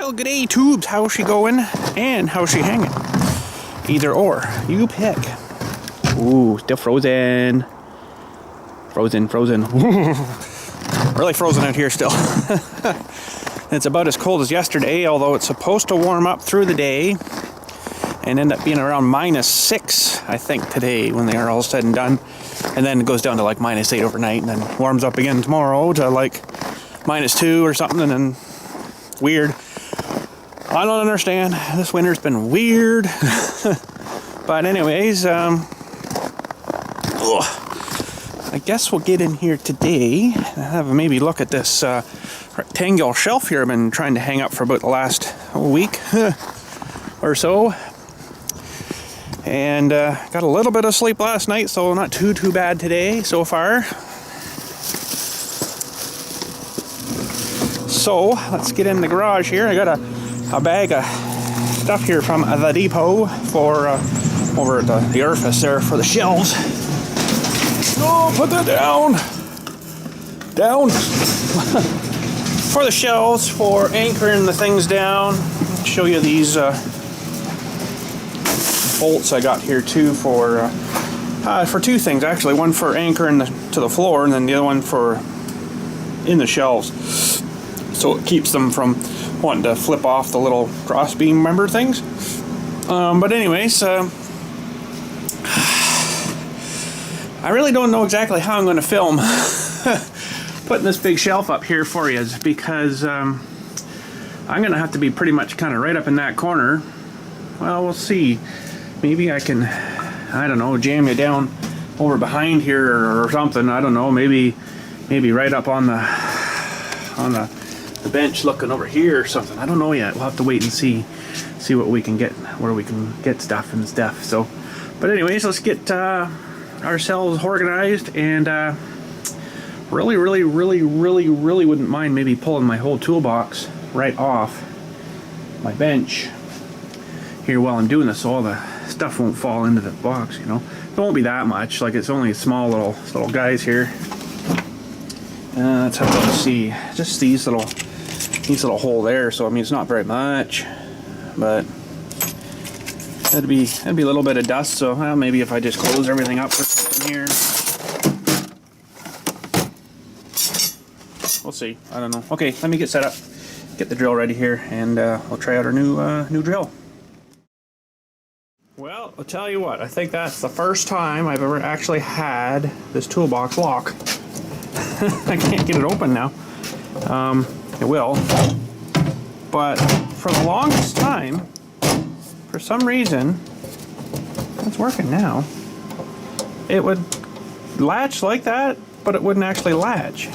Well, g'day tubes, how's she going? And how's she hanging? Either or, you pick. Ooh, still frozen. Frozen. Really frozen out here still. It's about as cold as yesterday, although it's supposed to warm up through the day and end up being around -6, I think, today when they are all said and done. And then it goes down to like -8 overnight and then warms up again tomorrow to like -2 or something, and then weird. I don't understand. This winter's been weird. But anyways, I guess we'll get in here today and have a maybe look at this rectangular shelf here I've been trying to hang up for about the last week or so. And got a little bit of sleep last night, so not too bad today so far. So let's get in the garage here. I got a bag of stuff here from the depot for over at the orifice there for the shelves. Oh, put that down. For the shelves, for anchoring the things down. I'll show you these bolts I got here too for two things actually. One for anchoring to the floor, and then the other one for in the shelves, so it keeps them from wanting to flip off the little cross beam member things. But anyways, I really don't know exactly how I'm going to film putting this big shelf up here for you, because I'm going to have to be pretty much kind of right up in that corner. Well, we'll see. Maybe I can, I don't know, jam you down over behind here or something. I don't know. Maybe right up on the bench looking over here or something. I don't know yet. We'll have to wait and see what we can get, where we can get stuff and stuff. So, but anyways, let's get ourselves organized, and really wouldn't mind maybe pulling my whole toolbox right off my bench here while I'm doing this, so all the stuff won't fall into the box, you know. It won't be that much, like it's only small little guys here. Let's have a see. Just these little hole there, so I mean it's not very much, but that'd be a little bit of dust, so well, maybe if I just close everything up or something here. We'll see. I don't know. Okay, let me get set up, get the drill ready here, and we'll try out our new drill. Well, I'll tell you what, I think that's the first time I've ever actually had this toolbox lock. I can't get it open now. It will. But for the longest time, for some reason, it's working now. It would latch like that, but it wouldn't actually latch.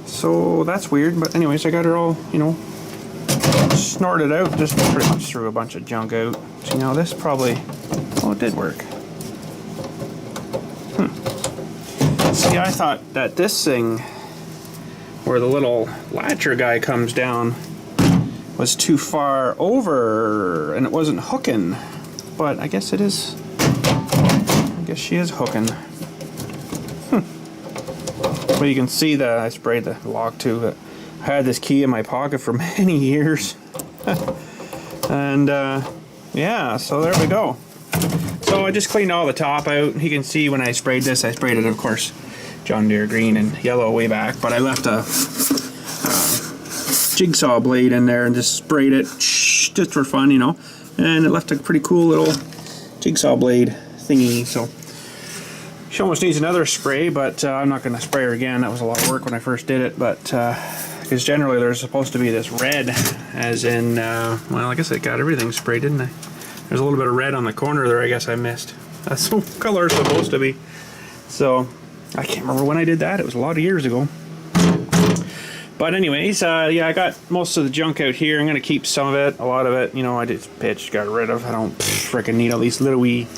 So that's weird, but anyways, I got it all, you know, snorted out, just pretty much threw a bunch of junk out. So now this probably, oh, it did work. See, I thought that this thing, where the little latcher guy comes down, was too far over and it wasn't hooking, but I guess it is. I guess she is hooking. But you can see that I sprayed the lock too. But I had this key in my pocket for many years. And yeah, so there we go. So I just cleaned all the top out. You can see when I sprayed this, I sprayed it, of course, John Deere green and yellow way back, but I left a jigsaw blade in there and just sprayed it just for fun, you know, and it left a pretty cool little jigsaw blade thingy. So she almost needs another spray, but I'm not going to spray her again. That was a lot of work when I first did it, but because generally there's supposed to be this red, as in well, I guess I got everything sprayed, didn't I? There's a little bit of red on the corner there, I guess I missed. That's what color it's supposed to be. So I can't remember when I did that. It was a lot of years ago. But anyways, yeah, I got most of the junk out here. I'm going to keep some of it, a lot of it, you know, I just pitched, got rid of. I don't freaking need all these little wee,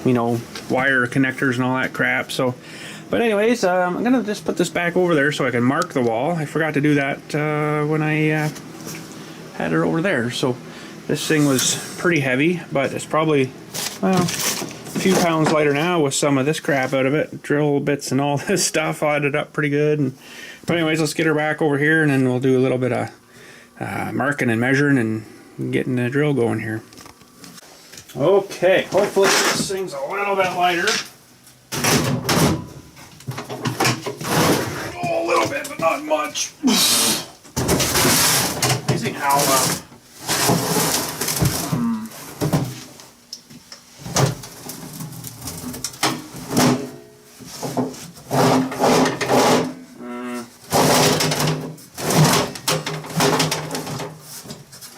you know, wire connectors and all that crap. So, but anyways, I'm going to just put this back over there so I can mark the wall. I forgot to do that when I had her over there. So this thing was pretty heavy, but it's probably, well, a few pounds lighter now with some of this crap out of it. Drill bits and all this stuff added up pretty good. And, but anyways, let's get her back over here, and then we'll do a little bit of marking and measuring and getting the drill going here. Okay, hopefully this thing's a little bit lighter. Oh, a little bit, but not much. Amazing how I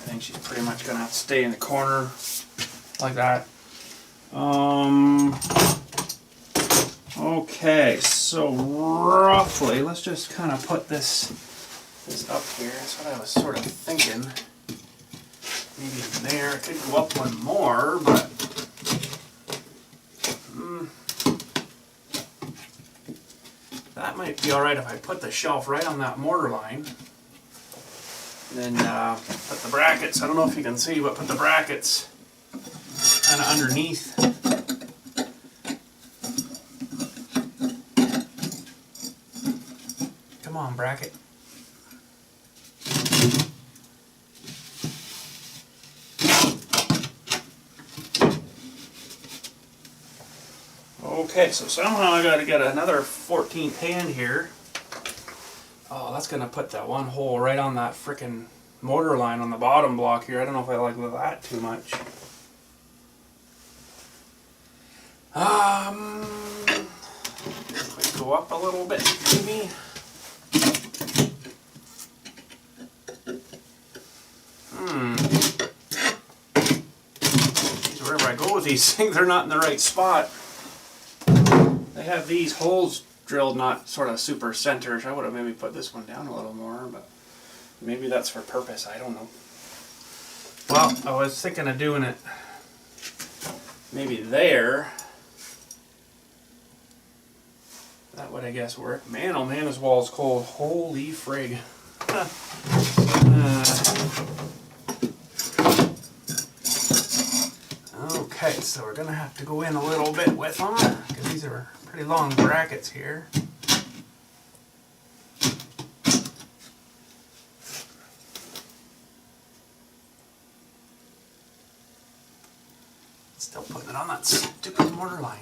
think she's pretty much gonna have to stay in the corner like that. Okay, so roughly, let's just kind of put this up here. That's what I was sort of thinking. Maybe in there. It could go up one more, but that might be all right if I put the shelf right on that mortar line. And then put the brackets. I don't know if you can see, but put the brackets kind of underneath. Come on, bracket. Okay, so somehow I got to get another 14th hand here. Oh, that's going to put that one hole right on that frickin' motor line on the bottom block here. I don't know if I like that too much. Let's go up a little bit, maybe. Wherever I go with these things, they're not in the right spot. They have these holes drilled not sort of super centers. I would have maybe put this one down a little more, but maybe that's for purpose. I don't know. Well, I was thinking of doing it maybe there. That would, I guess, work. Man, oh man, this wall's cold. Holy frig. Okay, so we're going to have to go in a little bit with them, because these are pretty long brackets here. Still putting it on that stupid mortar line.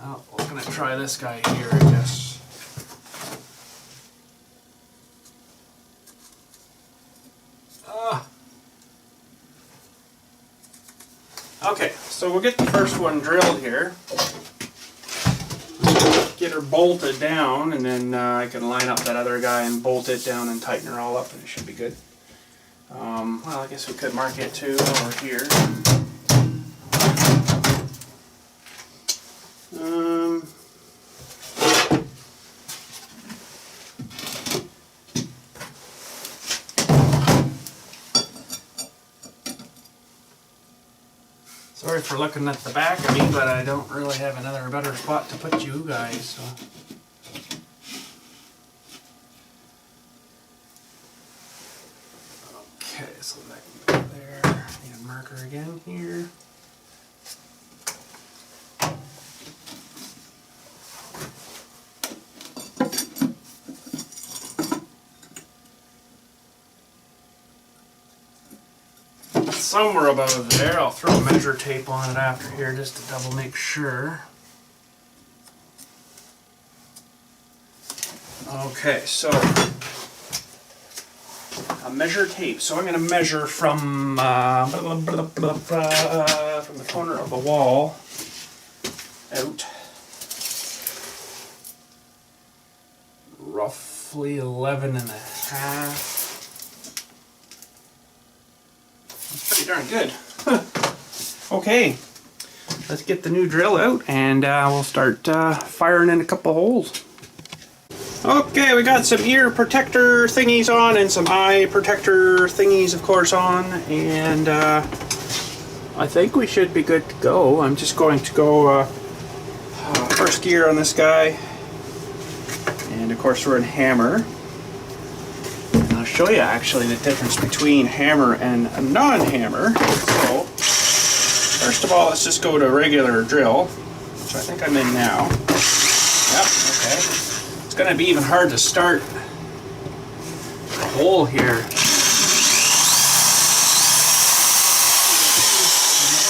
Oh, we're going to try this guy here, I guess. Okay, so we'll get the first one drilled here. Get her bolted down, and then I can line up that other guy and bolt it down and tighten her all up, and it should be good. Well, I guess we could mark it too over here. Sorry for looking at the back of me, but I don't really have another better spot to put you guys, so. Okay, so that can go there. Need a marker again here. Somewhere above there. I'll throw measure tape on it after here just to double make sure. Okay, so a measure tape. So I'm going to measure from the corner of the wall out roughly 11.5. Pretty darn good. Okay, let's get the new drill out and we'll start firing in a couple holes. Okay, we got some ear protector thingies on and some eye protector thingies, of course, on, and I think we should be good to go. I'm just going to go first gear on this guy, and of course we're in hammer. I'll show you actually the difference between hammer and a non-hammer. So, first of all, let's just go to regular drill, which I think I'm in now. Yep, okay. It's going to be even hard to start the hole here.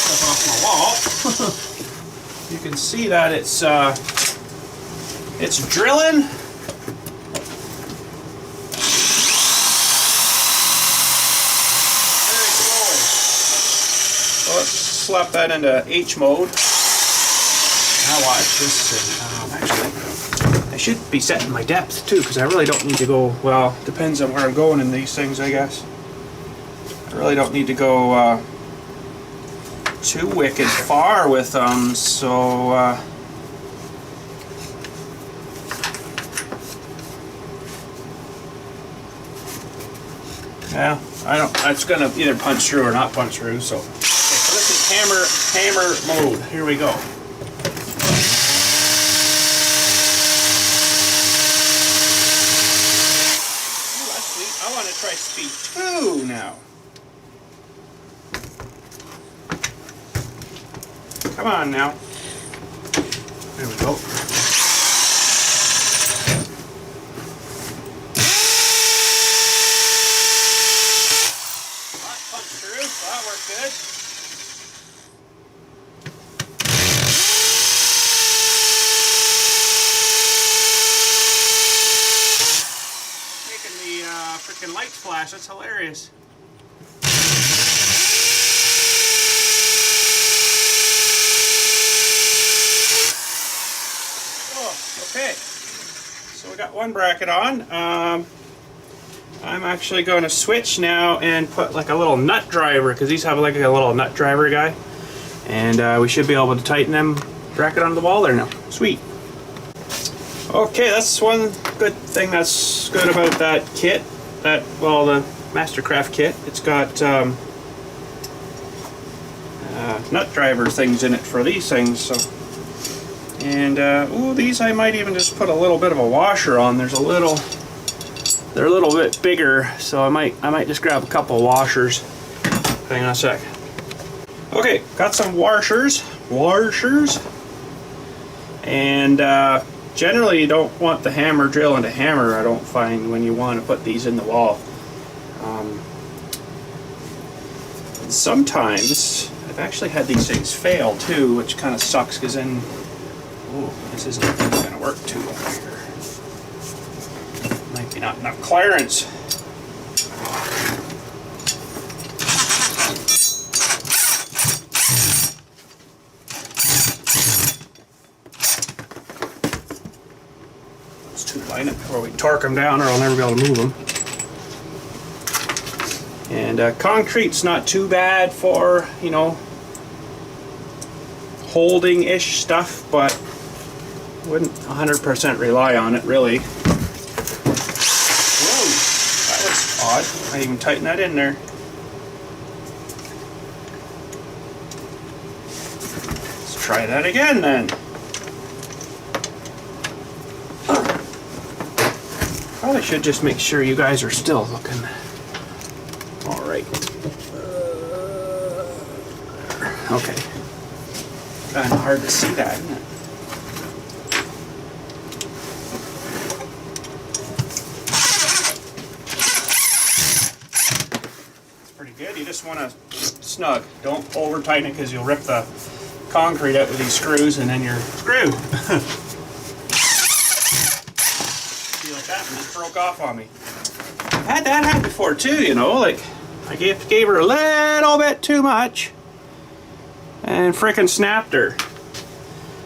Stuff off my wall. You can see that it's drilling. Very slowly. So let's slap that into H mode. Now watch this thing. Actually, I should be setting my depth too, because I really don't need to go, well, depends on where I'm going in these things, I guess. I really don't need to go too wicked far with them, so yeah, I don't, it's gonna either punch through or not punch through, so. Okay, so this is hammer mode. Here we go. I want to try speed 2 now. Come on now. There we go. Punch through. That worked good. Freaking lights flash, that's hilarious. Oh, okay. So we got one bracket on. I'm actually going to switch now and put like a little nut driver, because these have like a little nut driver guy. And we should be able to tighten them bracket onto the wall there now. Sweet. Okay, that's one good thing that's good about that kit. Well, the Mastercraft kit, it's got nut driver things in it for these things. So, and ooh, these I might even just put a little bit of a washer on. They're a little bit bigger, so I might just grab a couple of washers. Hang on a sec. Okay, got some washers, and generally you don't want the hammer drill into hammer, I don't find, when you want to put these in the wall. Sometimes I've actually had these things fail too, which kind of sucks, because then, ooh, this isn't going to work too well here. Might be not enough clearance. Line it before we torque them down, or I'll never be able to move them. And concrete's not too bad for, you know, holding-ish stuff, but wouldn't 100% rely on it, really. Whoa, that was odd. I didn't even tighten that in there. Let's try that again then. Probably should just make sure you guys are still looking all right. Okay. Kind of hard to see that, isn't it? It's pretty good. You just want to snug. Don't over tighten it, because you'll rip the concrete out with these screws, and then you're screwed. That just broke off on me. I've had that happen before too, you know, like I gave her a little bit too much and frickin' snapped her.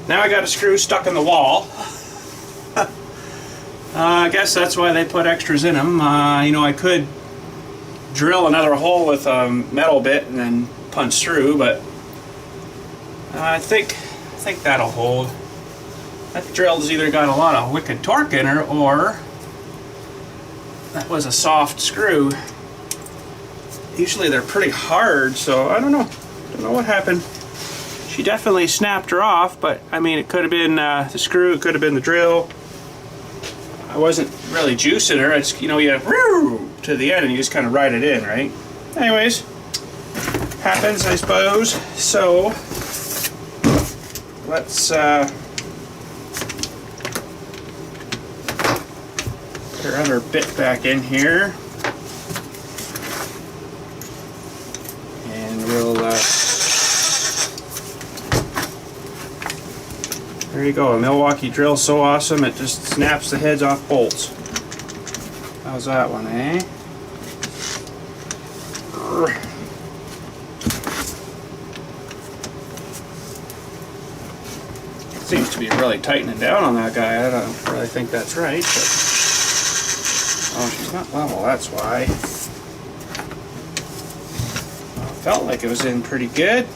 Now I got a screw stuck in the wall. I guess that's why they put extras in them. You know, I could drill another hole with a metal bit and then punch through, but I think that'll hold. That drill's either got a lot of wicked torque in her, or that was a soft screw. Usually they're pretty hard, so I don't know. Don't know what happened. She definitely snapped her off, but I mean, it could have been the screw, it could have been the drill. I wasn't really juicing her. It's, you know, you to the end and you just kind of ride it in, right? Anyways, happens, I suppose. So let's Put our other bit back in here. And we'll, there you go. A Milwaukee drill, so awesome it just snaps the heads off bolts. How's that one, eh? Seems to be really tightening down on that guy. I don't really think that's right, but oh, she's not level, that's why. Well, it felt like it was in pretty good.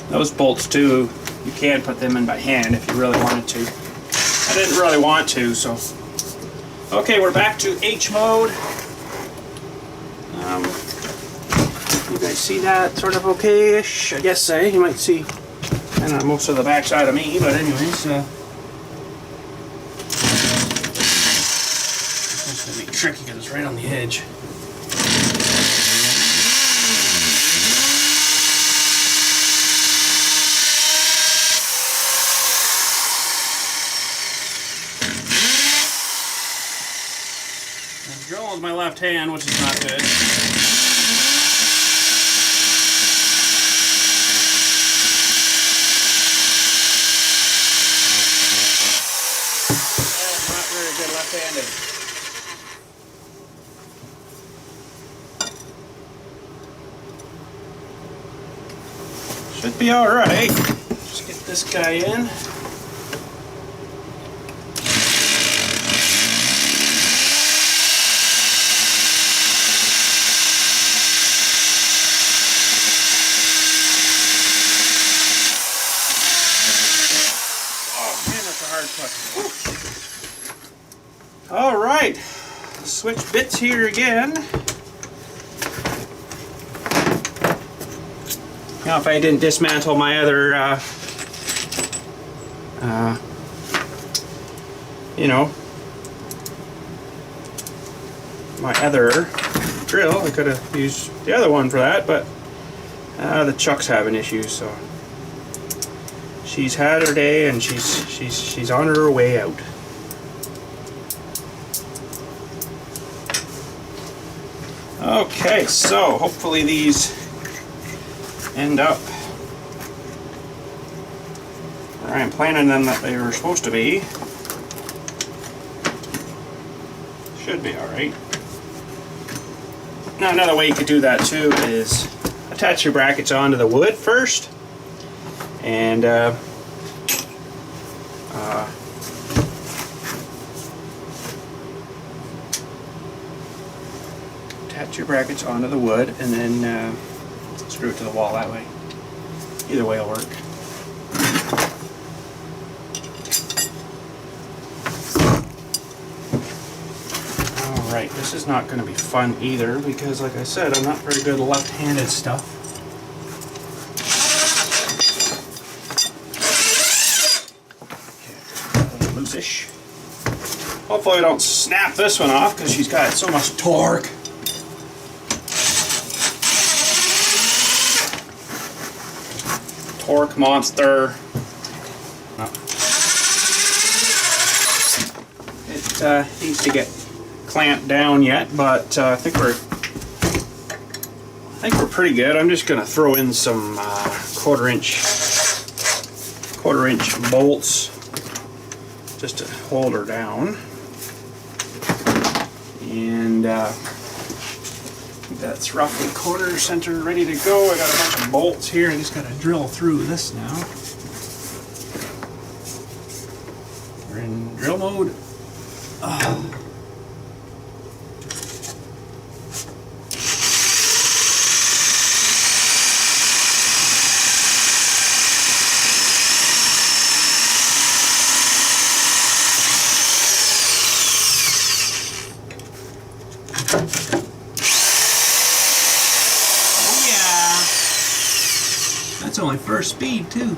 Those bolts too, you can put them in by hand if you really wanted to. I didn't really want to, so. Okay, we're back to H mode. You guys see that sort of okay-ish? I guess so. You might see kind of most of the backside of me, but anyways. It's going to be tricky because it's right on the edge. Drill with my left hand, which is not good. Not very good left-handed. Should be all right. Just get this guy in. All right, switch bits here again. Now, if I didn't dismantle my other, you know, my other drill, I could have used the other one for that, but the chuck's having issues, so she's had her day and she's on her way out. Okay, so hopefully these end up where I'm planning them that they were supposed to be. Should be alright. Now another way you could do that too is attach your brackets onto the wood first and attach your brackets onto the wood and then screw it to the wall that way. Either way will work. Alright, this is not going to be fun either because, like I said, I'm not very good at left-handed stuff. Okay, a little loose-ish. Hopefully I don't snap this one off because she's got so much torque. Torque monster. No. It needs to get clamped down yet, but I think we're pretty good. I'm just gonna throw in some quarter inch bolts just to hold her down, and that's roughly quarter center ready to go. I got a bunch of bolts here. I just got to drill through this now. We're in drill mode. That's only first speed too.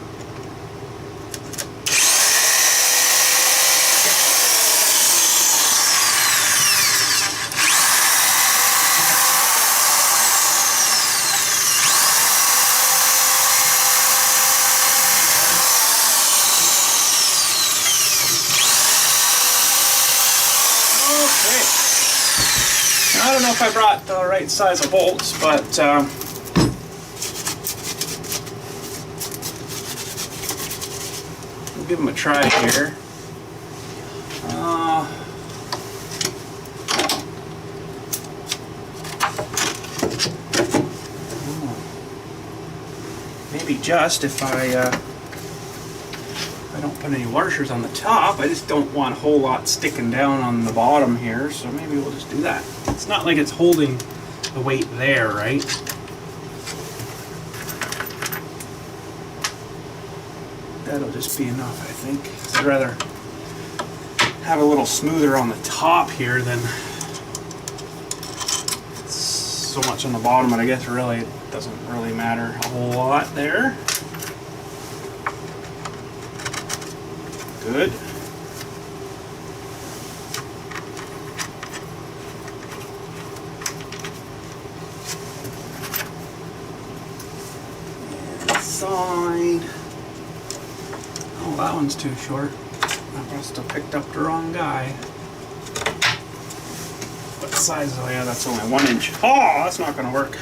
don't know if I brought the right size of bolts, but we'll give them a try here. Maybe just if I don't put any washers on the top, I just don't want a whole lot sticking down on the bottom here, so maybe we'll just do that. It's not like it's holding the weight there, right? That'll just be enough, I think. I'd rather have a little smoother on the top here than so much on the bottom, but I guess really it doesn't really matter a whole lot there. Good. And side. Oh, that one's too short. I must have picked up the wrong guy. What size? Oh yeah, that's only 1 inch. Oh, that's not going to work.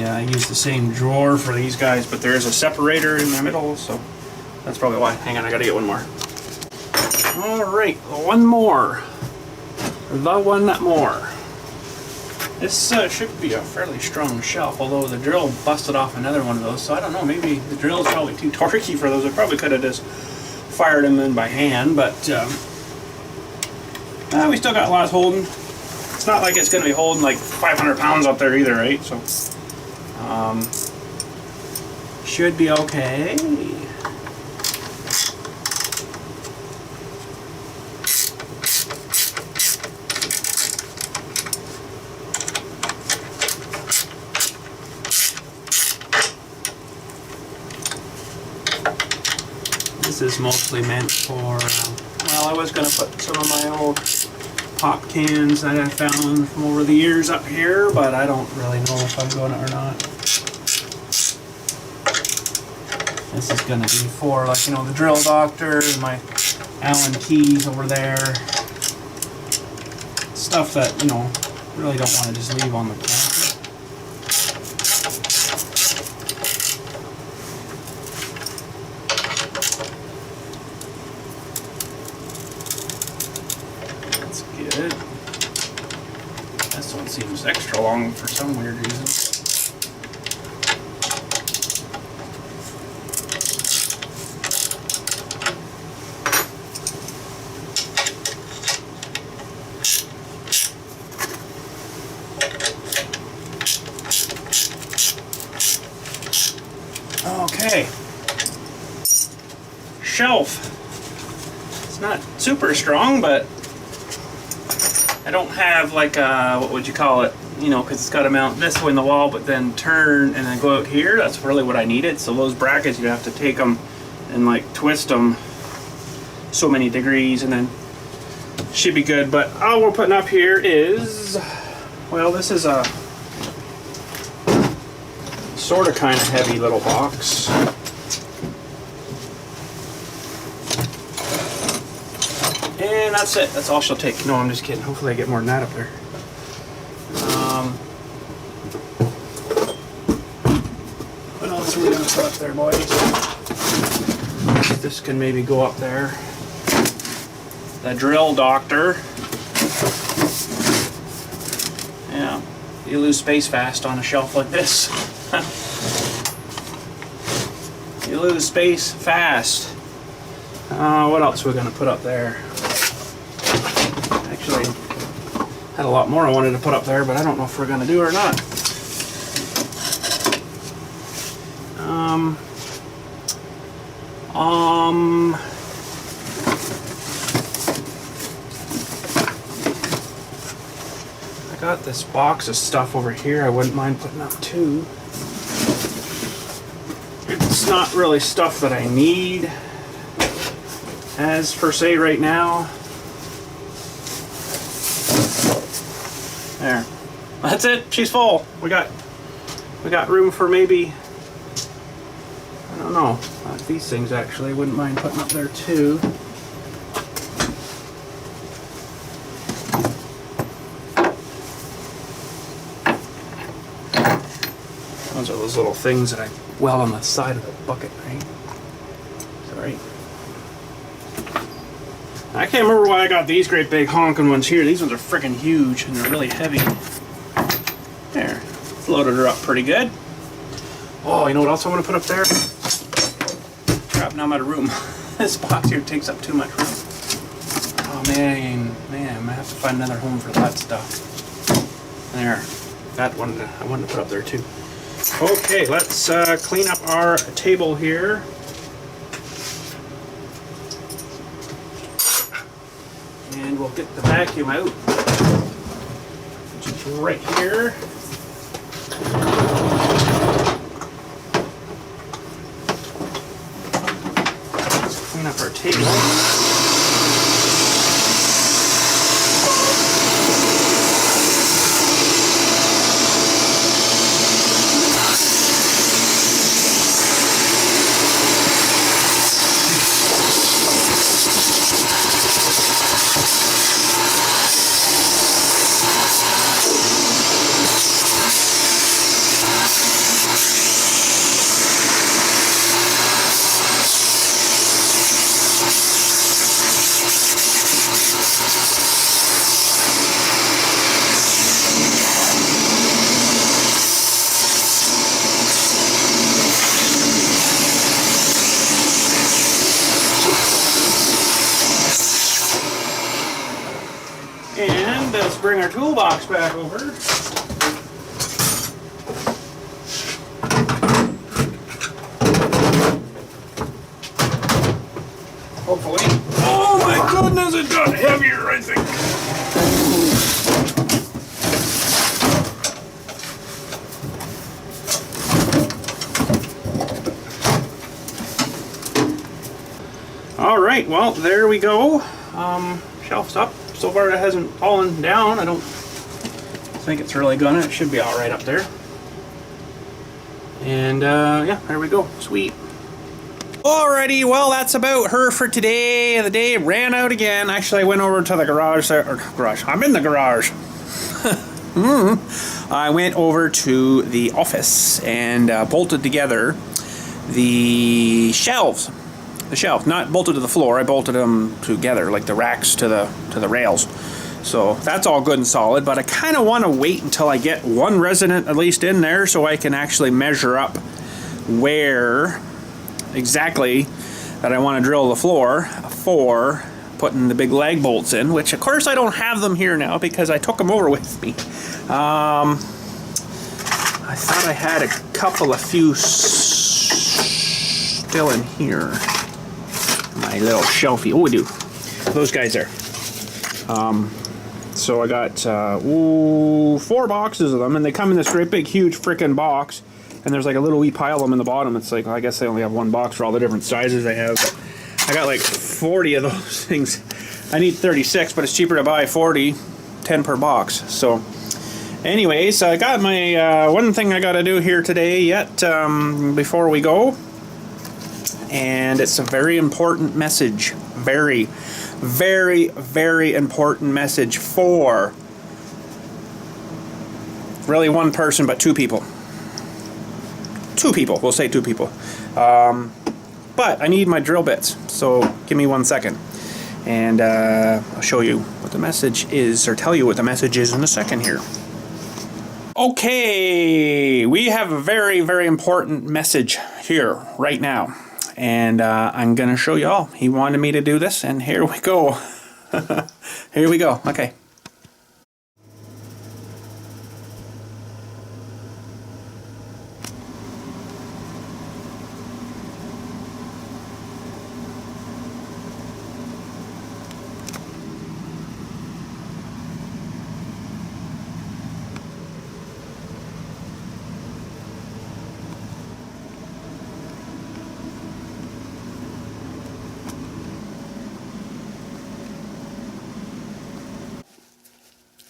I use the same drawer for these guys, but there is a separator in the middle, so that's probably why. Hang on, I gotta get one more. Alright, one more. The one more. This should be a fairly strong shelf, although the drill busted off another one of those, so I don't know, maybe the drill is probably too torquey for those. I probably could have just fired them in by hand, but we still got lots holding. It's not like it's going to be holding like 500 pounds up there either, right? So, should be okay. This is mostly meant for, well, I was going to put some of my old pop cans that I found from over the years up here, but I don't really know if I'm going to or not. This is going to be for, like, you know, the drill doctor and my Allen keys over there. Stuff that, you know, really don't want to just leave on the counter. That's good. This one seems extra long for some weird reason. Okay, shelf. It's not super strong, but I don't have like a, what would you call it, you know, because it's got to mount this way in the wall but then turn and then go out here. That's really what I needed. So those brackets, you have to take them and like twist them so many degrees and then should be good. But all we're putting up here is, well, this is a sort of kind of heavy little box. And that's it. That's all she'll take. No, I'm just kidding. Hopefully I get more than that up there. What else are we going to put up there, boys? This can maybe go up there. The drill doctor. Yeah, you lose space fast on a shelf like this. You lose space fast. What else are we going to put up there? Actually, had a lot more I wanted to put up there, but I don't know if we're going to do it or not. I got this box of stuff over here I wouldn't mind putting up too. It's not really stuff that I need as per se right now. There. That's it. She's full. We got We got room for maybe, I don't know, these things actually, I wouldn't mind putting up there too. Those are those little things that I weld on the side of the bucket, right? Sorry. I can't remember why I got these great big honking ones here. These ones are freaking huge and they're really heavy. There, loaded her up pretty good. Oh, you know what else I want to put up there? Crap, now I'm out of room. This box here takes up too much room. Oh man, I'm gonna have to find another home for that stuff. There, that one I wanted to put up there too. Okay, let's clean up our table here. And we'll get the vacuum out, which is right here. Let's clean up our table. And let's bring our toolbox back over. Hopefully. Oh my goodness, it got heavier, I think. All right, well, there we go. Shelf's up. So far it hasn't fallen down. I don't think it's really gonna. It should be all right up there. And yeah, there we go. Sweet. Alrighty, well, that's about her for today. The day ran out again. Actually, I went over to the garage there. Or garage. I'm in the garage. I went over to the office and bolted together the shelves. The shelf, not bolted to the floor. I bolted them together, like the racks to the rails. So that's all good and solid, but I kind of want to wait until I get one resident at least in there so I can actually measure up where exactly that I want to drill the floor for putting the big lag bolts in, which of course I don't have them here now because I took them over with me. I thought I had a few still in here. My little shelfie. Oh, we do. Those guys there. So I got 4 boxes of them, and they come in this great big huge frickin' box, and there's like a little wee pile of them in the bottom. It's like, well, I guess they only have one box for all the different sizes they have. But I got like 40 of those things. I need 36, but it's cheaper to buy 40, 10 per box. So anyways, I got my one thing I got to do here today yet before we go. And it's a very important message. Very, very, very important message for really one person, but 2 people. 2 people. We'll say 2 people. But I need my drill bits. So give me 1 second. And I'll show you what the message is, or tell you what the message is in a second here. Okay. We have a very, very important message here right now. And I'm going to show you all. He wanted me to do this, and here we go. Here we go. Okay.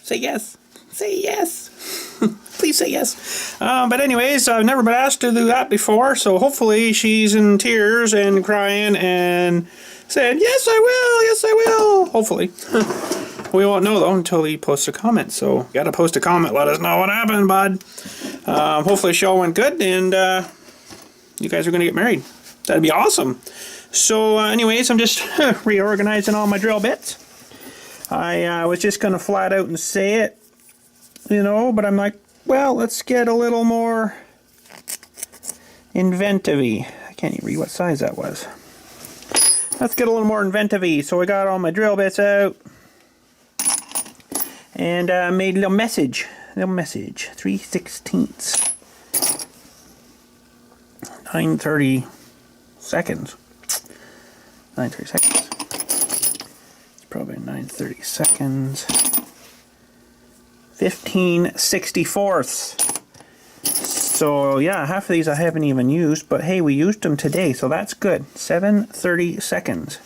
Say yes. Say yes. Please Please say yes. But anyways, I've never been asked to do that before, so hopefully she's in tears and crying and saying, yes, I will, yes, I will. Hopefully. We won't know, though, until he posts a comment. So, you gotta post a comment, let us know what happened, bud. Hopefully the show went good, and you guys are gonna get married. That'd be awesome. So, anyways, I'm just reorganizing all my drill bits. I was just gonna flat out and say it, you know, but I'm like, well, let's get a little more inventive-y. I can't even read what size that was. Let's get a little more inventive-y. So I got all my drill bits out and made a little message. 3/16. 9:30 seconds. 9:30 seconds. It's probably 9:30 seconds. 15/64. So yeah, half of these I haven't even used, but hey, we used them today, so that's good. 7:30 seconds.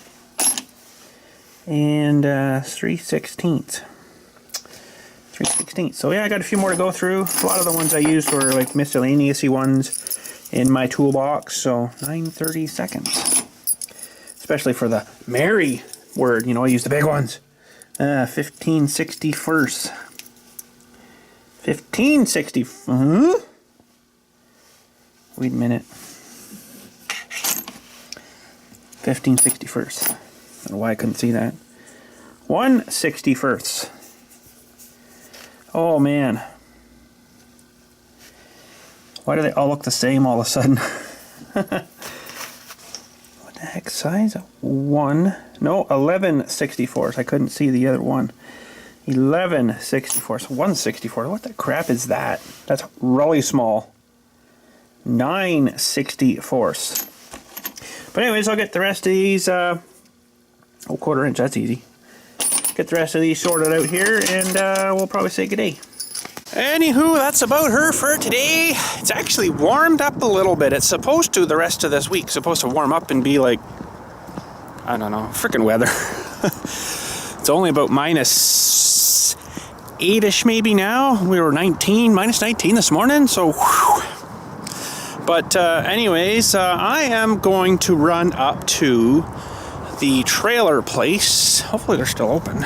And 3/16. 3/16. So yeah, I got a few more to go through. A lot of the ones I used were like miscellaneous-y ones in my toolbox. So 9:30 seconds. Especially for the Mary word, you know, I use the big ones. 15/61. 15/60. Huh? Wait a minute. 15/61. I don't know why I couldn't see that. 1/61. Oh man. Why do they all look the same all of a sudden? What the heck size? 11/64. I couldn't see the other one. 11/64. 1/64. What the crap is that? That's really small. 9/64. But anyways, I'll get the rest of these. 1/4 inch. That's easy. Get the rest of these sorted out here, and we'll probably say good day. Anywho, that's about her for today. It's actually warmed up a little bit. It's supposed to, the rest of this week, supposed to warm up and be like, I don't know, frickin' weather. It's only about -8-ish maybe now. We were -19 this morning, so whew. But anyways, I am going to run up to the trailer place. Hopefully they're still open.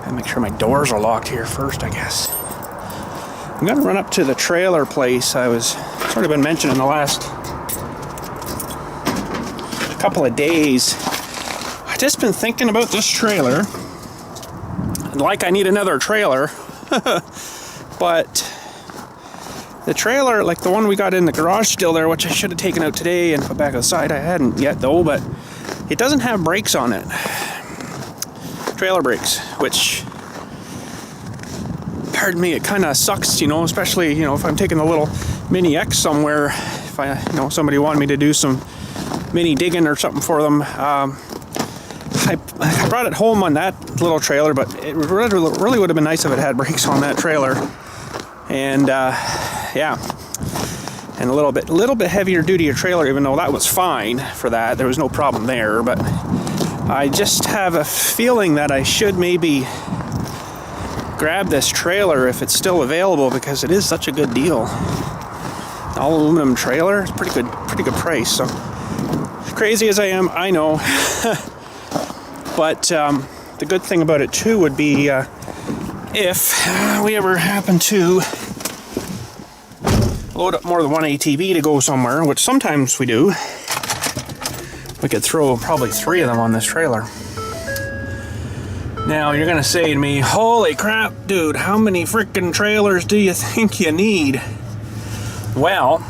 Gotta make sure my doors are locked here first, I guess. I'm gonna run up to the trailer place. I was sort of been mentioning the last couple of days. I've just been thinking about this trailer. Like I need another trailer. But the trailer, like the one we got in the garage still there, which I should have taken out today and put back on the side. I hadn't yet though, but it doesn't have brakes on it. Trailer brakes, which, pardon me, it kind of sucks, you know, especially, you know, if I'm taking a little Mini X somewhere, if I, you know, somebody wanted me to do some mini digging or something for them. I brought it home on that little trailer, but it really would have been nice if it had brakes on that trailer. And yeah, and a little bit heavier duty trailer, even though that was fine for that. There was no problem there, but I just have a feeling that I should maybe grab this trailer if it's still available, because it is such a good deal. All aluminum trailer, it's pretty good price. So crazy as I am, I know. But the good thing about it too would be if we ever happen to load up more than one ATV to go somewhere, which sometimes we do, we could throw probably 3 of them on this trailer. Now you're gonna say to me, holy crap, dude, how many freaking trailers do you think you need? Well,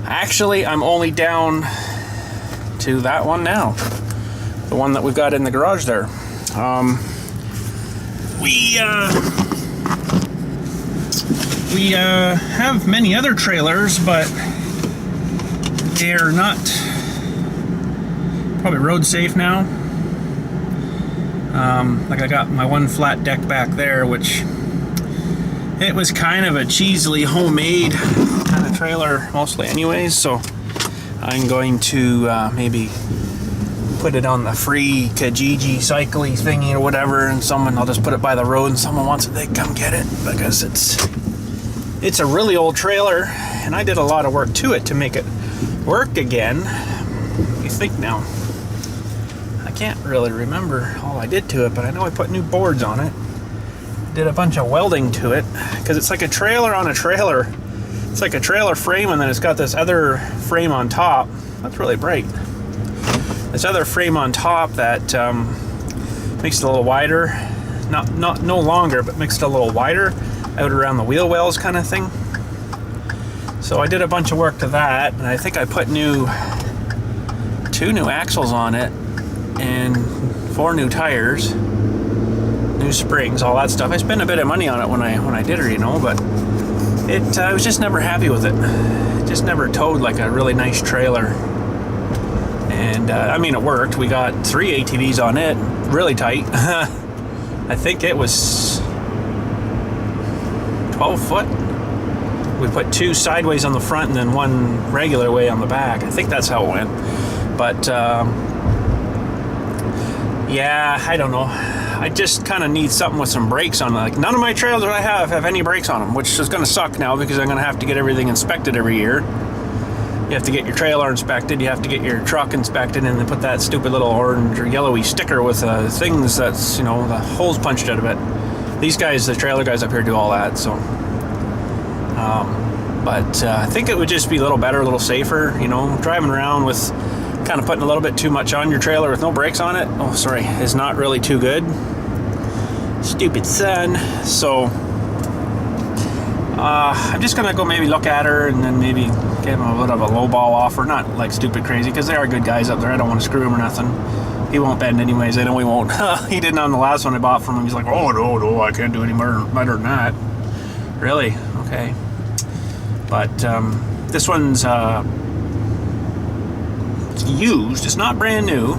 actually I'm only down to that one now. The one that we've got in the garage there. We have many other trailers, but they're not probably road safe now. Like I got my one flat deck back there, which it was kind of a cheesily homemade kind of trailer mostly anyways, so I'm going to maybe put it on the free Kijiji cycling thingy or whatever, and I'll just put it by the road, and someone wants it, they come get it, because it's a really old trailer, and I did a lot of work to it to make it work again. You think now? I can't really remember all I did to it, but I know I put new boards on it. Did a bunch of welding to it, because it's like a trailer on a trailer. It's like a trailer frame, and then it's got this other frame on top. That's really bright. This other frame on top that makes it a little wider. No longer, but makes it a little wider out around the wheel wells kind of thing. So I did a bunch of work to that, and I think I put 2 new axles on it and 4 new tires, new springs, all that stuff. I spent a bit of money on it when I did it, you know, but I was just never happy with it. It just never towed like a really nice trailer. And I mean, it worked. We got 3 ATVs on it, really tight. I think it was 12 foot. We put 2 sideways on the front and then 1 regular way on the back. I think that's how it went. But yeah, I don't know. I just kind of need something with some brakes on it. Like, none of my trailers that I have any brakes on them, which is going to suck now because I'm going to have to get everything inspected every year. You have to get your trailer inspected, you have to get your truck inspected, and then put that stupid little orange or yellowy sticker with things that's, you know, the holes punched out of it. These guys, the trailer guys up here, do all that, so. But I think it would just be a little better, a little safer, you know, driving around with kind of putting a little bit too much on your trailer with no brakes on it. Oh, sorry, is not really too good. Stupid son. So I'm just gonna go maybe look at her and then maybe give him a bit of a low ball offer, not like stupid crazy, because they are good guys up there. I don't want to screw him or nothing. He won't bend anyways. I know he won't. He didn't on the last one I bought from him. He's like, oh no, I can't do any better than that. Really? Okay. But this one's it's used. It's not brand new,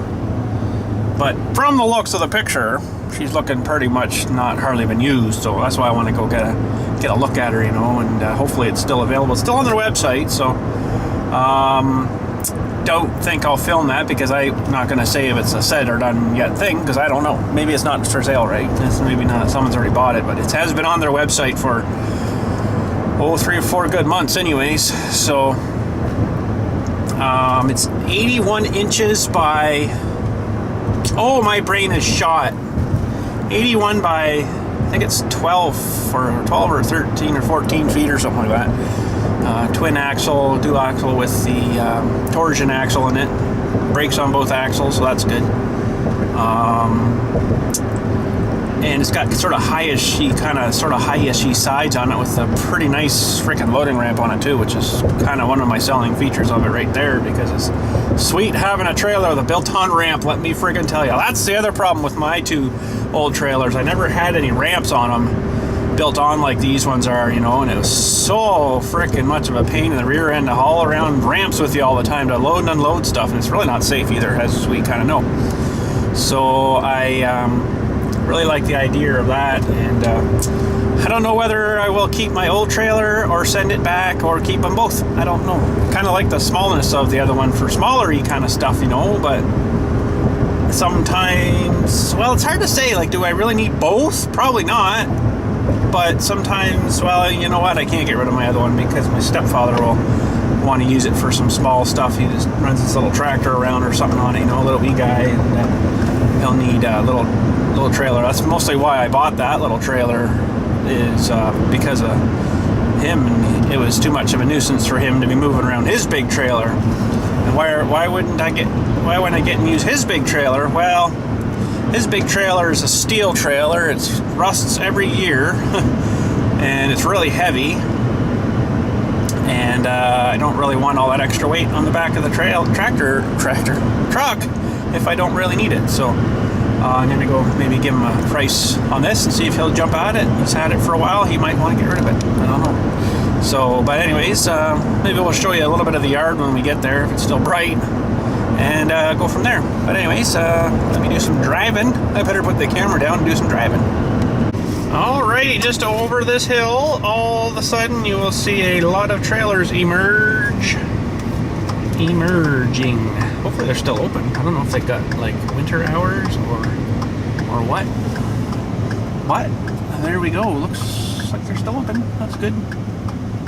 but from the looks of the picture, she's looking pretty much not hardly been used. So that's why I want to go get a look at her, you know, and hopefully it's still available. It's still on their website, so don't think I'll film that, because I'm not going to say if it's a said or done yet thing, because I don't know. Maybe it's not for sale, right? It's maybe not. Someone's already bought it, but it has been on their website for 3 or 4 good months anyways. So it's 81 inches by, oh, my brain is shot, 81 by, I think it's 12 or 13 or 14 feet or something like that. Twin axle, dual axle with the torsion axle in it. Brakes on both axles, so that's good. And it's got sort of high-ishy sides on it, with a pretty nice freaking loading ramp on it too, which is kind of one of my selling features of it right there, because it's sweet having a trailer with a built-on ramp, let me freaking tell you. That's the other problem with my 2 old trailers. I never had any ramps on them built on like these ones are, you know, and it was so freaking much of a pain in the rear end to haul around ramps with you all the time to load and unload stuff, and it's really not safe either, as we kind of know. So I really like the idea of that, and I don't know whether I will keep my old trailer or send it back or keep them both. I don't know. Kind of like the smallness of the other one for smaller-y kind of stuff, you know, but sometimes, well, it's hard to say, like, do I really need both? Probably not. But sometimes, well, you know what, I can't get rid of my other one because my stepfather will want to use it for some small stuff. He just runs this little tractor around or something on it, you know, a little wee guy, and he'll need a little trailer. That's mostly why I bought that little trailer, is because of him, and it was too much of a nuisance for him to be moving around his big trailer. And why wouldn't I get and use his big trailer? Well, his big trailer is a steel trailer. It rusts every year, and it's really heavy. And I don't really want all that extra weight on the back of the truck if I don't really need it. So I'm going to go maybe give him a price on this and see if he'll jump at it. He's had it for a while. He might want to get rid of it. I don't know. So, but anyways, maybe we'll show you a little bit of the yard when we get there, if it's still bright, and go from there. But anyways, let me do some driving. I better put the camera down and do some driving. Alrighty, just over this hill, all of a sudden you will see a lot of trailers emerge. emerging. Hopefully they're still open. I don't know if they got like winter hours or what. But there we go. Looks like they're still open. That's good.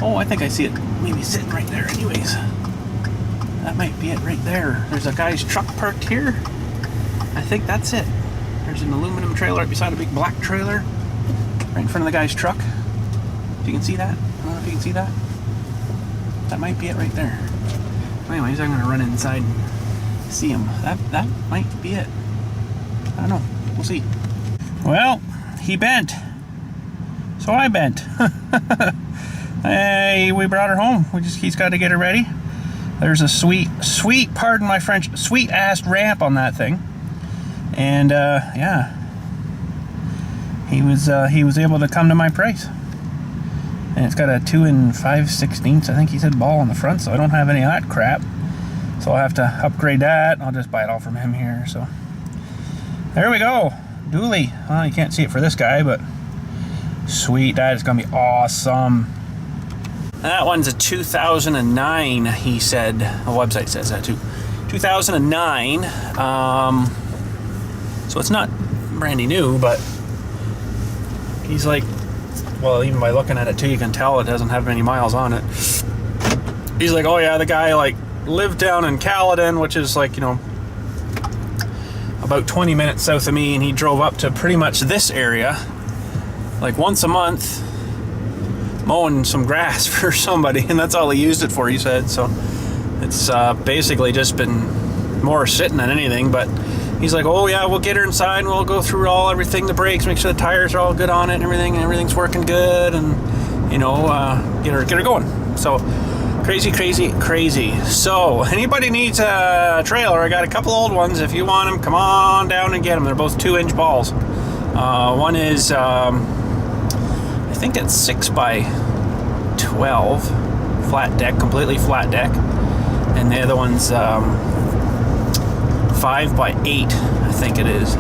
Oh, I think I see it maybe sitting right there anyways. That might be it right there. There's a guy's truck parked here. I think that's it. There's an aluminum trailer right beside a big black trailer right in front of the guy's truck. If you can see that. I don't know if you can see that. That might be it right there. Anyways, I'm going to run inside and see him. That might be it. I don't know. We'll see. Well, he bent. So I bent. Hey, we brought her home. He's got to get her ready. There's a sweet, pardon my French, sweet-ass ramp on that thing. And, yeah. He was able to come to my price. And it's got a 2 5/16, I think he said, ball on the front, so I don't have any of that crap. So I'll have to upgrade that. I'll just buy it all from him here, so. There we go. Dually. Well, you can't see it for this guy, but sweet. That is going to be awesome. That one's a 2009, he said. The website says that too. 2009. So it's not brandy new, but he's like, well, even by looking at it too, you can tell it doesn't have many miles on it. He's like, oh yeah, the guy like lived down in Caledon, which is like, you know, about 20 minutes south of me, and he drove up to pretty much this area like once a month mowing some grass for somebody, and that's all he used it for, he said. So it's basically just been more sitting than anything. But he's like, oh yeah, we'll get her inside and we'll go through everything, the brakes, make sure the tires are all good on it and everything's working good, and you know, get her going. So crazy. So anybody needs a trailer, I got a couple old ones. If you want them, come on down and get them. They're both 2-inch balls. One is I think it's 6x12 flat deck, completely flat deck, and the other one's 5x8, I think it is.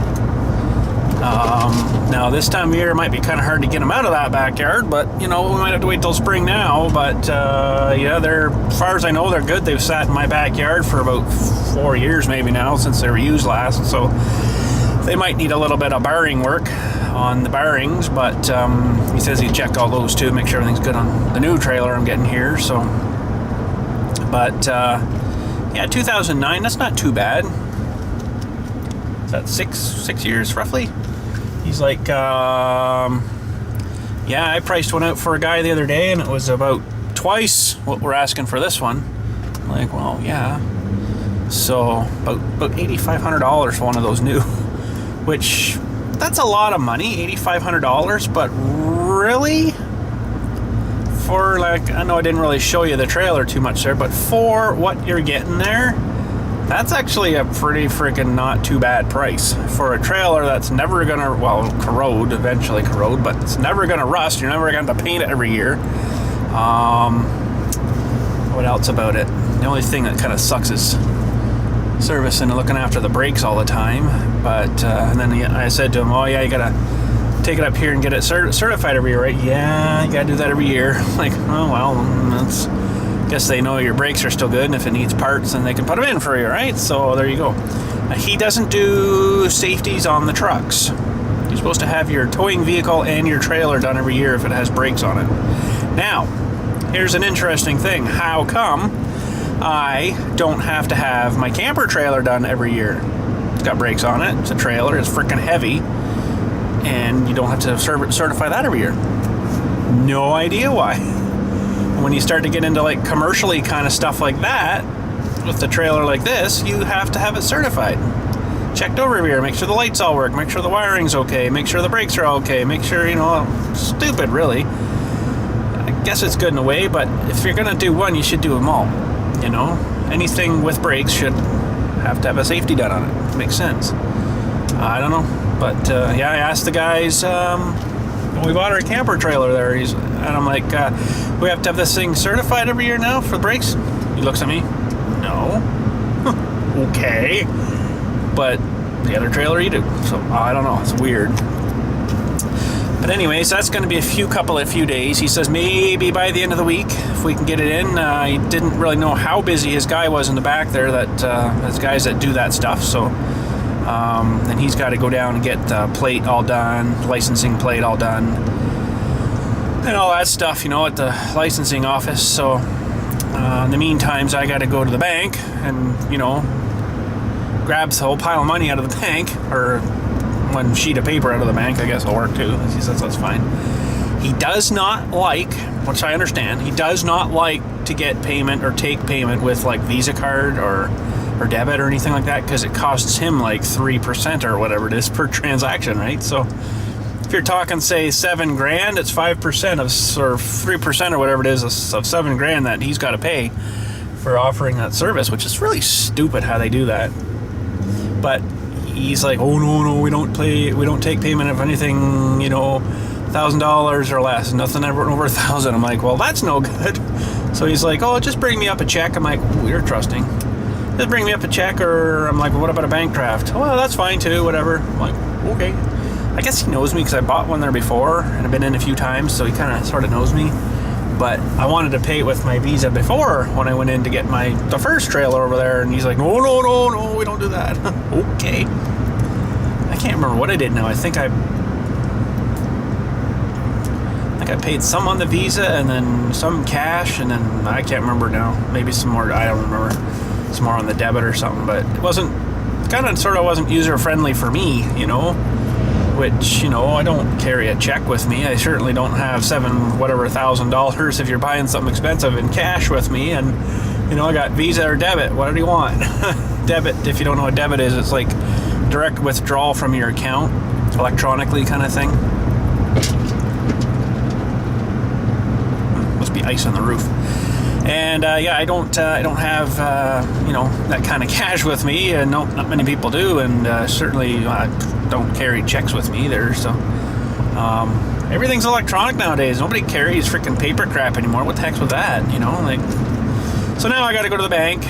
Now this time of year it might be kind of hard to get them out of that backyard, but you know, we might have to wait till spring now. But yeah, they're, as far as I know, they're good. They've sat in my backyard for about 4 years maybe now, since they were used last, so they might need a little bit of bearing work on the bearings, but he says he checked all those too, make sure everything's good on the new trailer I'm getting here. So, but yeah, 2009, that's not too bad. Is that six years roughly? He's like, yeah, I priced one out for a guy the other day, and it was about twice what we're asking for this one. I'm like, well, yeah. So about $8,500 for one of those new, which that's a lot of money, $8,500. But really, for like, I know I didn't really show you the trailer too much there, but for what you're getting there, that's actually a pretty freaking not too bad price for a trailer that's never gonna, well, eventually corrode, but it's never gonna rust. You're never gonna have to paint it every year. What else about it? The only thing that kind of sucks is servicing and looking after the brakes all the time. But and then I said to him, oh yeah, you gotta take it up here and get it certified every year, right? Yeah, you gotta do that every year. Like, oh well, that's, guess they know your brakes are still good, and if it needs parts, then they can put them in for you, right? So there you go. He doesn't do safeties on the trucks. You're supposed to have your towing vehicle and your trailer done every year if it has brakes on it. Now, here's an interesting thing. How come I don't have to have my camper trailer done every year? It's got brakes on it, it's a trailer, it's freaking heavy, and you don't have to certify that every year. No idea why. When you start to get into like commercially kind of stuff like that, with the trailer like this, you have to have it certified. Checked over every year, make sure the lights all work, make sure the wiring's okay, make sure the brakes are okay, make sure, you know, stupid really. I guess it's good in a way, but if you're gonna do one, you should do them all. You know, anything with brakes should have to have a safety done on it. Makes sense. I don't know, but yeah, I asked the guys, we bought our camper trailer there, and I'm like, we have to have this thing certified every year now for brakes? He looks at me, no. Okay, but the other trailer you do, so I don't know, it's weird. But anyways, that's going to be a few days. He says maybe by the end of the week if we can get it in. He didn't really know how busy his guy was in the back there. There's guys that do that stuff. So then he's got to go down and get the plate all done, licensing plate all done, and all that stuff, at the licensing office. So in the meantime, I got to go to the bank and grab the whole pile of money out of the bank, or one sheet of paper out of the bank, I guess will work too. He says that's fine. He does not like, which I understand, he does not like to get payment or take payment with like Visa card or debit or anything like that, because it costs him like 3% or whatever it is per transaction, right? So if you're talking, say, $7,000, it's 5% or 3% or whatever it is of $7,000 that he's got to pay for offering that service, which is really stupid how they do that. But he's like, oh no, we don't take payment of anything, $1,000 or less, nothing ever over $1,000. I'm like, well, that's no good. So he's like, oh, just bring me up a check. I'm like, ooh, you're trusting. Just bring me up a check, or I'm like, well, what about a bank draft? Oh, well, that's fine too, whatever. I'm like, okay. I guess he knows me because I bought one there before and I've been in a few times, so he kind of sort of knows me. But I wanted to pay it with my Visa before when I went in to get the first trailer over there, and he's like, no, we don't do that. Okay. I can't remember what I did now. I think I paid some on the Visa and then some cash, and then I can't remember now. Maybe some more, I don't remember. Some more on the debit or something, but it wasn't user friendly for me, which, I don't carry a check with me. I certainly don't have $1,000 if you're buying something expensive in cash with me, and I got Visa or debit. What do you want? Debit, if you don't know what debit is, it's like direct withdrawal from your account electronically kind of thing. Must be ice on the roof. And I don't have that kind of cash with me, and no, not many people do, and certainly don't carry checks with me either. So everything's electronic nowadays. Nobody carries freaking paper crap anymore. What the heck's with that? So now I got to go to the bank,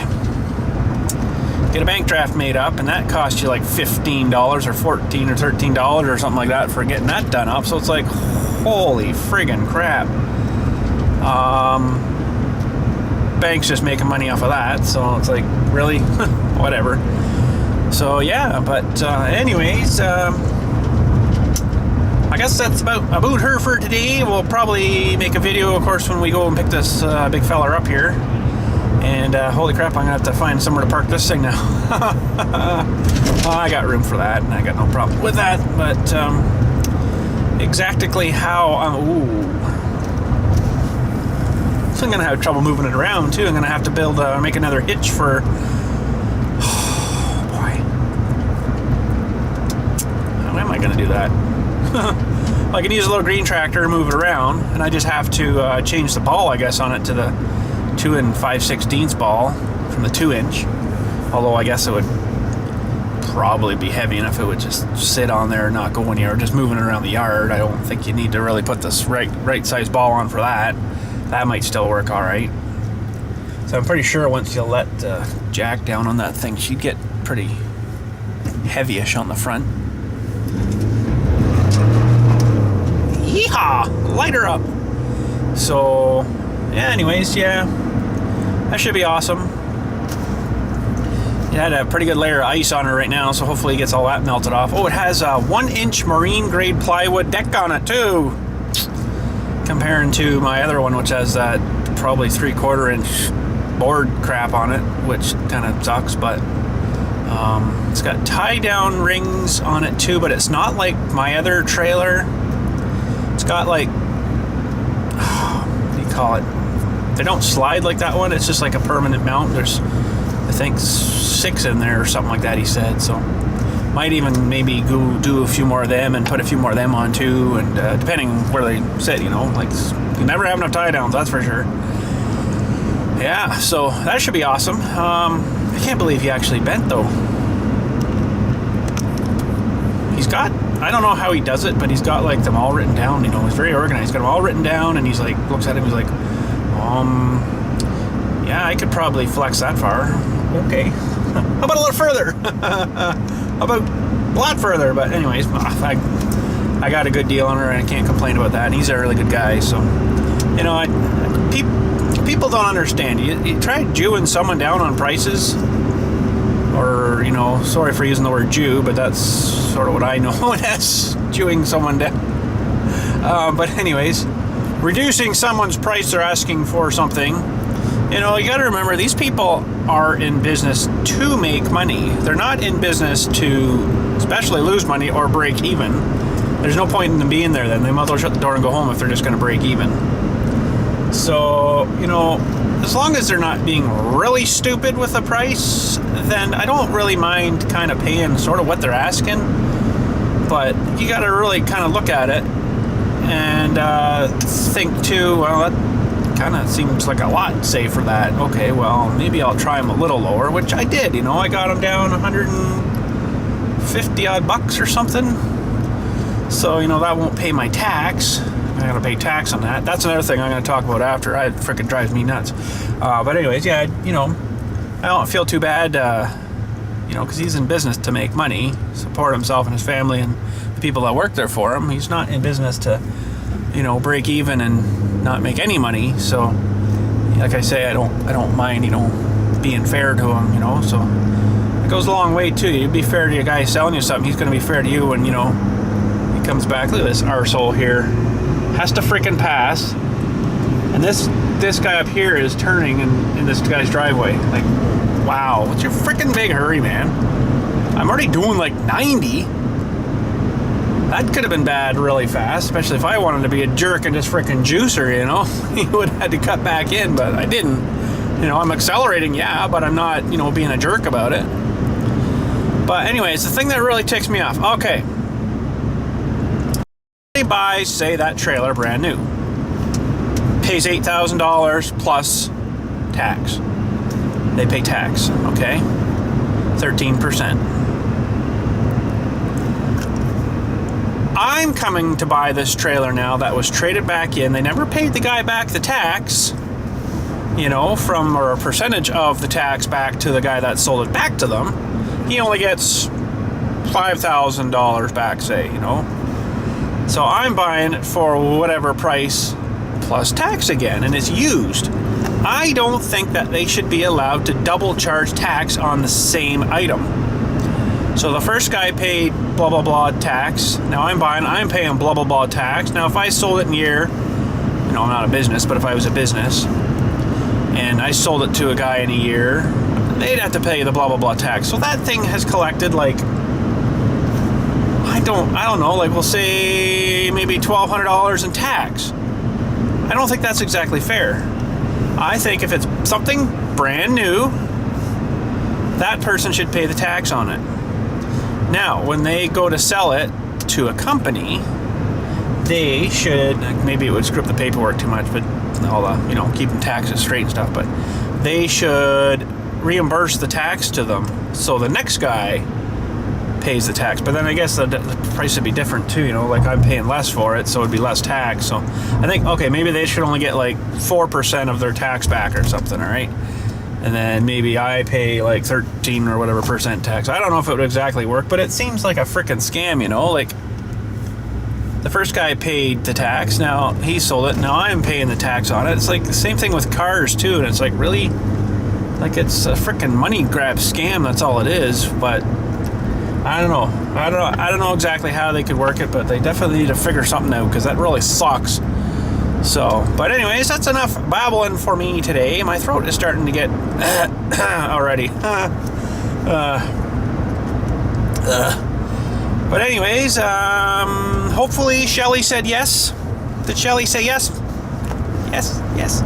get a bank draft made up, and that costs you like $15 or $14 or $13 or something like that for getting that done up. So it's like, holy friggin' crap. Bank's just making money off of that, so it's like, really? Whatever. So yeah, but anyways, I guess that's about her for today. We'll probably make a video, of course, when we go and pick this big fella up here. And holy crap, I'm gonna have to find somewhere to park this thing now. I got room for that, and I got no problem with that, but exactly how so I'm gonna have trouble moving it around too. I'm gonna have to make another hitch for. Oh boy, how am I gonna do that? Well, I can use a little green tractor and move it around, and I just have to change the ball, I guess, on it to the 2 5/16 ball from the 2-inch. Although I guess it would probably be heavy enough it would just sit on there and not go anywhere, just moving it around the yard. I don't think you need to really put this right size ball on for that. That might still work all right. So I'm pretty sure once you let Jack down on that thing, she'd get pretty heavy-ish on the front. Yeehaw! Light her up! So, yeah, anyways, yeah. That should be awesome. It had a pretty good layer of ice on her right now, so hopefully it gets all that melted off. Oh, it has a 1-inch marine-grade plywood deck on it, too! Comparing to my other one, which has that probably 3/4-inch board crap on it, which kind of sucks, but it's got tie-down rings on it too, but it's not like my other trailer. It's got like, what do you call it? They don't slide like that one. It's just like a permanent mount. There's, I think, 6 in there or something like that, he said, so might even maybe go do a few more of them and put a few more of them on too, and depending where they sit, like you never have enough tie downs, that's for sure. Yeah, so that should be awesome. I can't believe he actually bent though. He's got, I don't know how he does it, but he's got like them all written down. He's very organized. He's got them all written down, and he's like looks at him. He's like, yeah, I could probably flex that far. Okay. How about a little further? How about a lot further? But anyways, I got a good deal on her, and I can't complain about that. And he's a really good guy, so you know, people don't understand. You try Jewing someone down on prices, or you know, sorry for using the word Jew, but that's sort of what I know as Jewing someone down. But anyways, reducing someone's price they're asking for something. You know, you got to remember, these people are in business to make money. They're not in business to especially lose money or break even. There's no point in them being there then. They might as well shut the door and go home if they're just going to break even. So, you know, as long as they're not being really stupid with the price, then I don't really mind kind of paying sort of what they're asking. But you got to really kind of look at it and think too, well, that kind of seems like a lot, say, for that. Okay, well, maybe I'll try them a little lower, which I did. You know, I got them down 150 odd bucks or something. So, you know, that won't pay my tax. I gotta pay tax on that. That's another thing I'm gonna talk about after. It freaking drives me nuts. But anyways, yeah, you know, I don't feel too bad, you know, because he's in business to make money, support himself and his family and the people that work there for him. He's not in business to, you know, break even and not make any money. So, like I say, I don't mind, you know, being fair to him, you know. So it goes a long way too. You'd be fair to a guy selling you something. He's gonna be fair to you when, you know, he comes back. Look at this arsehole here. Has to freaking pass, and this guy up here is turning in this guy's driveway. Like, wow, what's your freaking big hurry, man? I'm already doing like 90. That could have been bad really fast, especially if I wanted to be a jerk and just freaking juicer, you know. He would have had to cut back in, but I didn't. You know, I'm accelerating, yeah, but I'm not, you know, being a jerk about it. But anyways, the thing that really ticks me off, okay. Buys, say, that trailer brand new, pays $8,000 plus tax. They pay tax, okay, 13%. I'm coming to buy this trailer now that was traded back in. They never paid the guy back the tax, you know, from, or a percentage of the tax back to the guy that sold it back to them. He only gets $5,000 back, say, you know. So I'm buying it for whatever price plus tax again, and it's used. I don't think that they should be allowed to double charge tax on the same item. So the first guy paid blah blah blah tax. Now I'm paying blah blah blah tax. Now if I sold it in a year, you know, I'm not a business, but if I was a business and I sold it to a guy in a year, they'd have to pay the blah blah blah tax. So that thing has collected like, I don't know, like we'll say maybe $1,200 in tax. I don't think that's exactly fair. I think if it's something brand new, that person should pay the tax on it. Now, when they go to sell it to a company, they should, maybe it would script the paperwork too much, but all the, you know, keeping taxes straight and stuff, but they should reimburse the tax to them so the next guy pays the tax. But then I guess the price would be different too, you know, like I'm paying less for it, so it'd be less tax. So I think, okay, maybe they should only get like 4% of their tax back or something, all right? And then maybe I pay like 13 or whatever percent tax. I don't know if it would exactly work, but it seems like a freaking scam, you know, like the first guy paid the tax, now he sold it, now I'm paying the tax on it. It's like the same thing with cars too, and it's like, really? Like it's a freaking money grab scam, that's all it is. But I don't know. I don't know exactly how they could work it, but they definitely need to figure something out, because that really sucks. So, but anyways, that's enough babbling for me today. My throat is starting to get already. But anyways, hopefully Shelly said yes. Did Shelly say yes? Yes.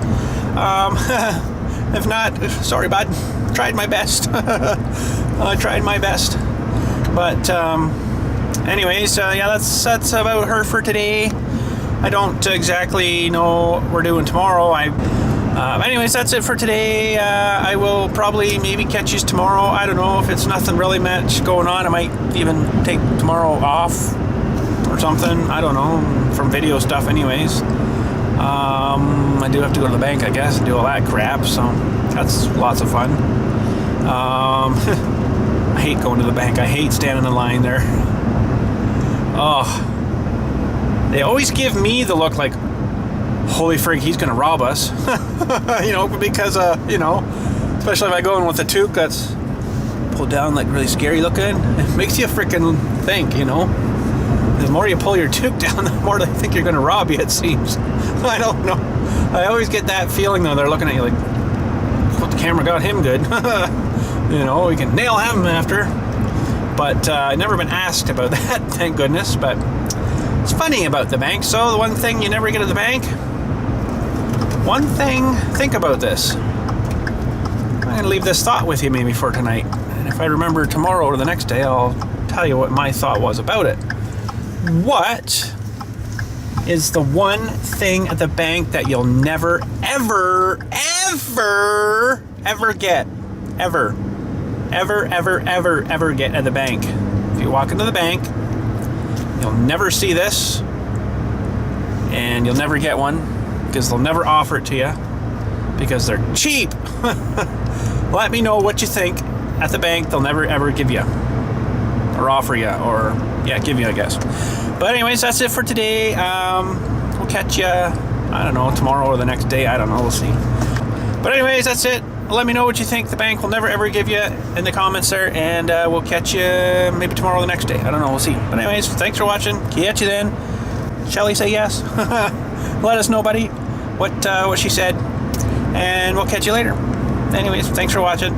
If not, sorry, bud. Tried my best. I tried my best. But anyways, yeah, that's about her for today. I don't exactly know what we're doing tomorrow. Anyways, that's it for today. I will probably maybe catch you tomorrow. I don't know if it's nothing really much going on. I might even take tomorrow off or something. I don't know, from video stuff anyways. I do have to go to the bank, I guess, and do all that crap, so that's lots of fun. I hate going to the bank. I hate standing in line there. Oh, they always give me the look like, holy frig, he's gonna rob us. You know, because you know, especially if I go in with a toque that's pulled down like really scary looking, it makes you freaking think, you know. The more you pull your toque down, the more they think you're gonna rob you, it seems. I don't know. I always get that feeling though. They're looking at you like, well, the camera got him good. You know, we can nail him after. But I've never been asked about that, thank goodness. But it's funny about the bank. So the one thing you never get at the bank, one thing, think about this. I'm going to leave this thought with you maybe for tonight. And if I remember tomorrow or the next day, I'll tell you what my thought was about it. What is the one thing at the bank that you'll never, ever, ever, ever get? Ever get at the bank? If you walk into the bank, you'll never see this, and you'll never get one, because they'll never offer it to you, because they're cheap. Let me know what you think at the bank they'll never ever give you, or offer you, or yeah, give you, I guess. But anyways, that's it for today. We'll catch you, I don't know, tomorrow or the next day. I don't know, we'll see. But anyways, that's it. Let me know what you think the bank will never ever give you in the comments there, and we'll catch you maybe tomorrow or the next day. I don't know, we'll see. But anyways, thanks for watching. Catch you then. Shelly, say yes. Let us know, buddy, what she said, and we'll catch you later. Anyways, thanks for watching.